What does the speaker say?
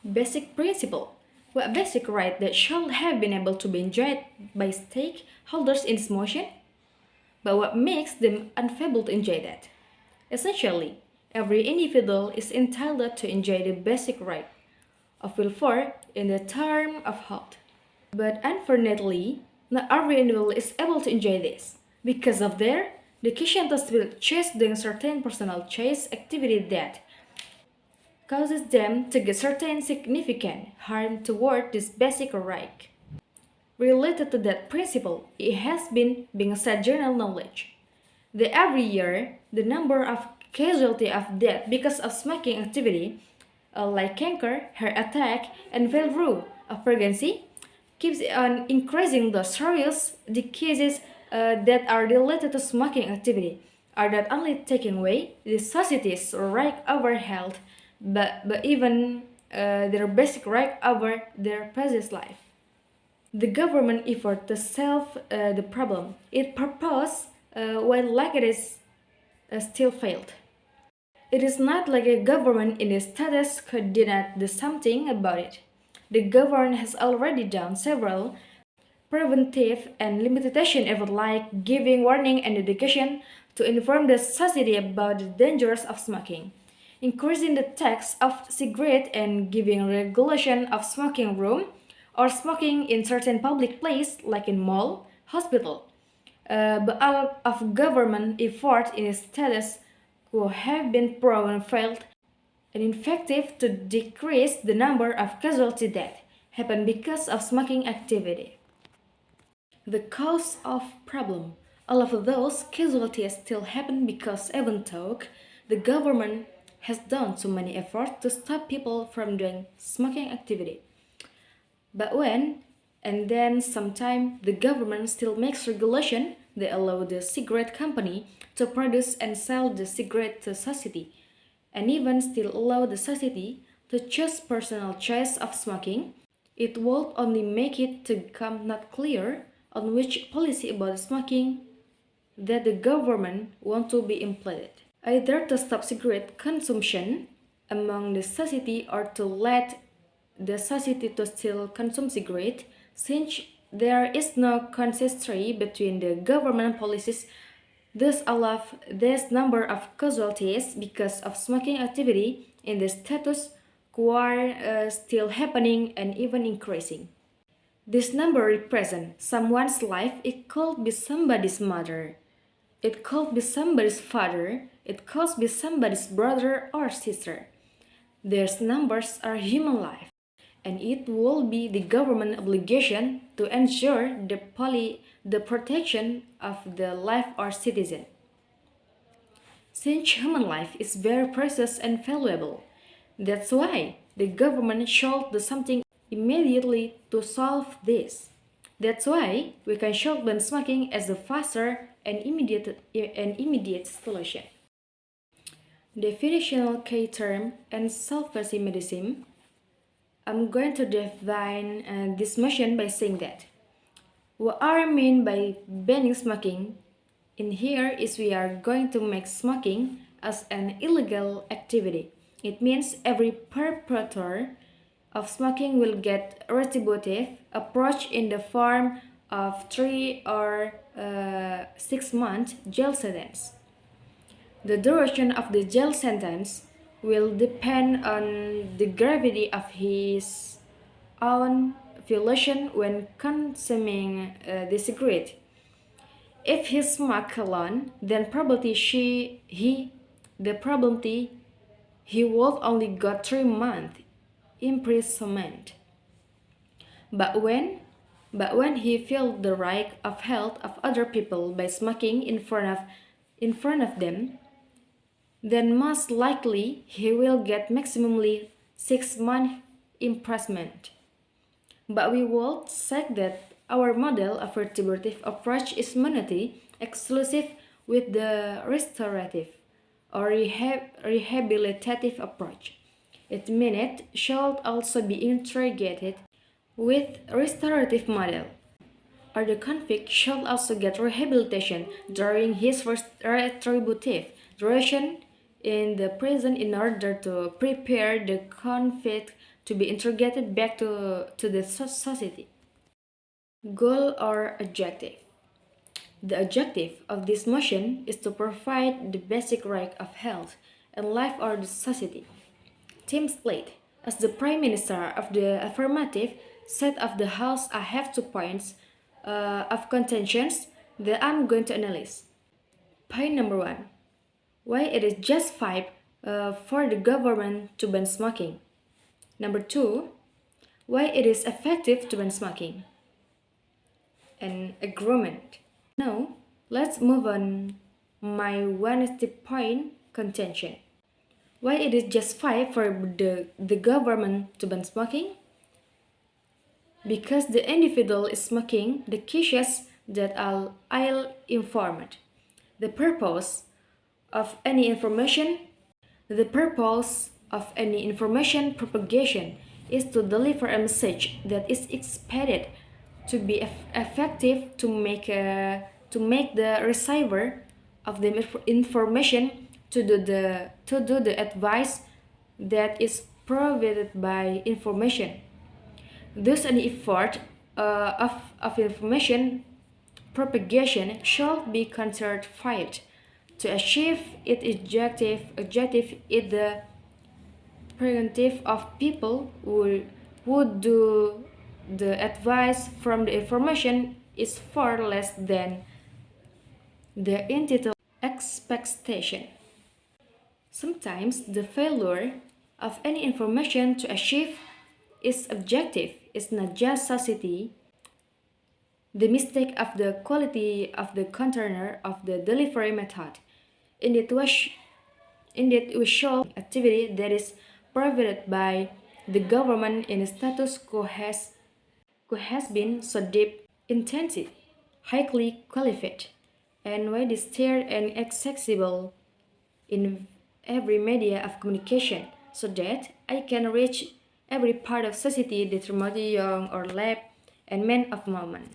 Basic principle. What basic right that should have been able to be enjoyed by stakeholders in this motion? But what makes them unable to enjoy that? Essentially, every individual is entitled to enjoy the basic right of welfare in the term of health. But unfortunately, not every individual is able to enjoy this. Because of their dedication to will choose doing certain personal choice activity that causes them to get certain significant harm toward this basic right. Related to that principle, it has been being said general knowledge that every year the number of casualty of death because of smoking activity, like cancer, heart attack, and failure of pregnancy, keeps on increasing. The serious diseases that are related to smoking activity are not only taking away the society's right over health, but even their basic right over their previous life. The government effort to solve the problem it proposed, while like it is still failed. It is not like a government in the status quo did not do something about it. The government has already done several preventive and limitation efforts like giving warning and education to inform the society about the dangers of smoking, increasing the tax of cigarette and giving regulation of smoking room or smoking in certain public place like in mall, hospital. But all of government effort in status quo have been proven failed and ineffective to decrease the number of casualty deaths happen because of smoking activity. The cause of problem. All of those casualties still happen because even though the government has done so many efforts to stop people from doing smoking activity. But when and then sometime the government still makes regulation that allow the cigarette company to produce and sell the cigarette to society, and even still allow the society to choose personal choice of smoking. It will only make it to become not clear on which policy about smoking that the government want to be implemented. Either to stop cigarette consumption among the society or to let the society to still consume cigarette, since there is no consistency between the government policies. Thus allow this number of casualties because of smoking activity in the status quo are still happening and even increasing. This number represents someone's life. It could be somebody's mother, it could be somebody's father, it could be somebody's brother or sister. These numbers are human life, and it will be the government obligation to ensure the protection of the life of citizen. Since human life is very precious and valuable, that's why the government should do something immediately to solve this. That's why we can should ban smoking as a faster and immediate solution. Definitional key term and self-pacing medicine. I'm going to define this motion by saying that what I mean by banning smoking in here is we are going to make smoking as an illegal activity. It means every perpetrator of smoking will get a retributive approach in the form of 3 or 6 month jail sentence. The duration of the jail sentence will depend on the gravity of his own violation when consuming the cigarette. If he smokes alone, then probably he will only got 3 months imprisonment. But when he feels the right of health of other people by smoking in front of them, then most likely he will get maximally 6 months imprisonment. But we will say that our model of retributive approach is monetary exclusive with the restorative or rehabilitative approach. It means it should also be integrated with restorative model, or the convict should also get rehabilitation during his retributive duration in the present in order to prepare the conflict to be integrated back to the society. Goal or objective. The objective of this motion is to provide the basic right of health and life for the society. Tim Slade, as the Prime Minister of the affirmative, said of the House, I have 2 points of contentions that I'm going to analyze. Point number 1. Why it is justified for the government to ban smoking. Number 2. Why it is effective to ban smoking. And agreement. Now, let's move on my one point contention. Why it is justified for the government to ban smoking? Because the individual is smoking the cases that are ill-informed. The purpose of any information propagation is to deliver a message that is expected to be effective to make the receiver of the information to do the advice that is provided by information. Thus, an effort of information propagation should be considered fight to achieve its objective is the prerogative of people who would do the advice from the information is far less than the entitled expectation. Sometimes the failure of any information to achieve its objective is not just society, the mistake of the quality of the container of the delivery method. Indeed, we show activity that is provided by the government in a status quo has been so deep, intensive, highly qualified, and widely shared and accessible in every media of communication, so that I can reach every part of society, that remote, young or lab, and men of moment.